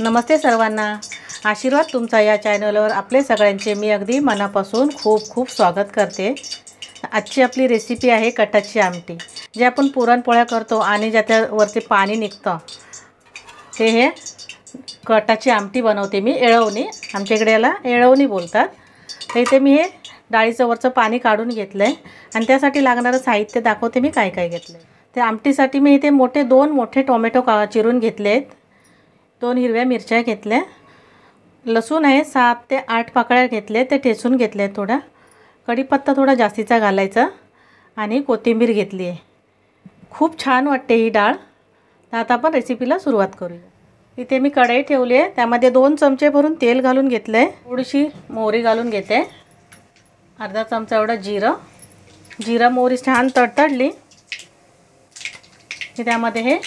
नमस्ते सर्वांना। आशीर्वाद तुमचा या चॅनलवर आपले सगळ्यांचे मी अगदी मनापासून खूप खूप स्वागत करते। आजची आपली रेसिपी आहे कटाची आमटी, जे आपण पुरणपोळ्या करतो आणि ज्याच्यावरती पाणी निघतं ते हे कटाची आमटी बनवते मी। येळवणी, आमच्या इकडे याला येळवणी बोलतात। तर इथे मी हे डाळीचं वरचं पाणी काढून घेतलंय आणि त्यासाठी लागणारं साहित्य दाखवते मी काय काय घेतलंय। त्या आमटीसाठी मी इथे दोन मोठे टोमॅटो चिरून घेतलेत, 2 हिरव्या मिरच्या घेतल्या, लसूण आहे 7 ते 8 पाकळ्या घेतले, ते ठेचून घेतले थोडा, कढीपत्ता थोडा जास्तीचा घालायचा आणि कोथिंबीर घेतली आहे। खूप छान वाटते ही डाळ। तर आता आपण रेसिपीला सुरुवात करूया। इथे मी कढई ठेवली आहे, त्यामध्ये 2 चमचे भरून तेल घालून घेतले, थोडीशी मोहरी घालून घेते, अर्धा चमचा एवढा जिरा मोहरी छान तडतडली की त्यामध्ये हे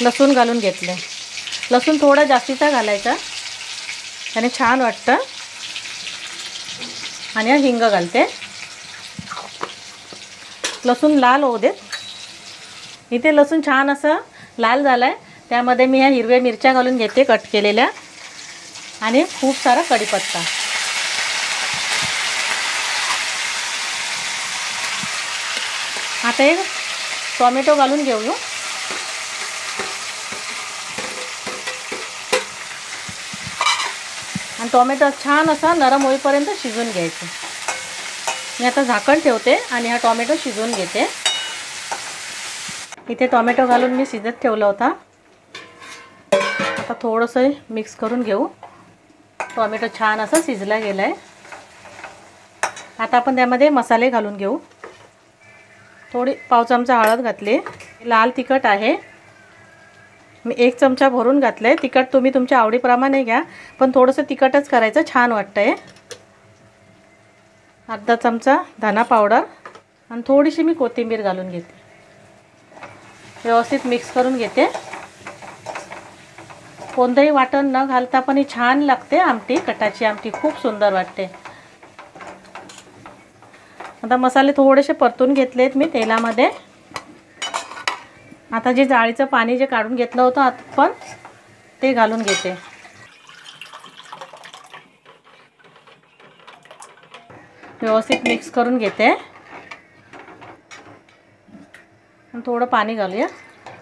लसूण घालून घेतले। लसूण थोडा जास्तीचा घालायचा, त्याने छान वाटतं। आणि हिंग घालते, लसूण लाल होऊ देत। इथे लसूण छान असं लाल झालाय, त्यामध्ये मी ह्या हिरव्या मिरच्या घालून घेते कट केलेल्या आणि खूप सारा कढीपत्ता। आता एक टोमॅटो घालून घेऊ आणि टोमॅटो छान असा नरम होईपर्यंत शिजवून घ्यायचं। मी आता झाकण ठेवते आणि हा टोमॅटो शिजवून घेते। इथे टोमॅटो घालून मी शिजत ठेवला होता, आता थोडंसं मिक्स करून घेऊ। टोमॅटो छान असा शिजला गेलाय। आता आपण त्यामध्ये मसाले घालून घेऊ। थोडी पाव चमचा हळद घातली, लाल तिखट आहे मी 1 चमचा भरून घातले। तिखट तुम्ही तुमच्या आवडीप्रमाणे घ्या, पण थोडंसं तिखटच करायचं, छान वाटतंय। अर्धा चमचा धना पावडर आणि थोडीशी मी कोथिंबीर घालून घेते, व्यवस्थित मिक्स करून घेते। कोणतंही वाटण न घालता पण ही छान लागते आमटी, कटाची आमटी खूप सुंदर वाटते। आता मसाले थोडेसे परतून घेतलेत मी तेलामध्ये। आता जे डाळीचं पाणी जे काढून घेतलं होतं आपण ते घालून घेते, व्यवस्थित मिक्स करून घेते आणि थोडं पाणी घालूया।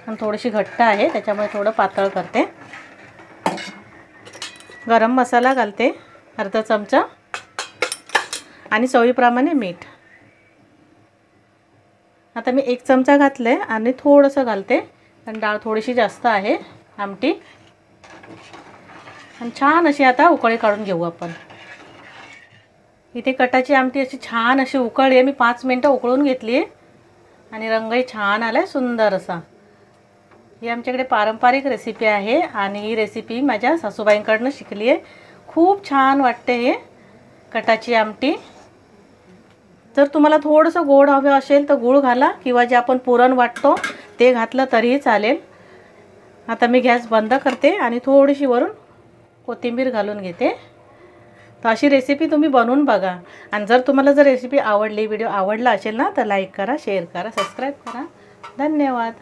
आणि थोडीशी घट्ट आहे त्याच्यामुळे थोडं पातळ करते। गरम मसाला घालते अर्धा चमचा आणि चवीप्रमाणे मीठ। आता मी 1 चमचा घातले आणि थोडंसं घालते, कारण डाळ थोडीशी जास्त आहे आमटी। आणि छान अशी आता उकळी काढून घेऊ आपण। इथे कटाची आमटी अशी छान अशी उकळली आहे, मी 5 मिनिटं उकळून घेतली आहे आणि रंगही छान आलाय सुंदर असा। ही आमच्याकडे पारंपरिक रेसिपी आहे आणि ही रेसिपी माझ्या सासूबाईंकडून शिकली आहे। खूप छान वाटते हे कटाची आमटी। जर तुम्हाला थोडंसं गोड हवे असेल तर गूळ घाला, किंवा जे आपण पुरण वाटतो ते घातलं तरीही चालेल। आता मी गॅस बंद करते आणि थोडीशी वरून कोथिंबीर घालून घेते। तर अशी रेसिपी तुम्ही बनवून बघा। आणि जर तुम्हाला रेसिपी आवडली, व्हिडिओ आवडला असेल ना, तर लाईक करा, शेअर करा, सबस्क्राईब करा। धन्यवाद।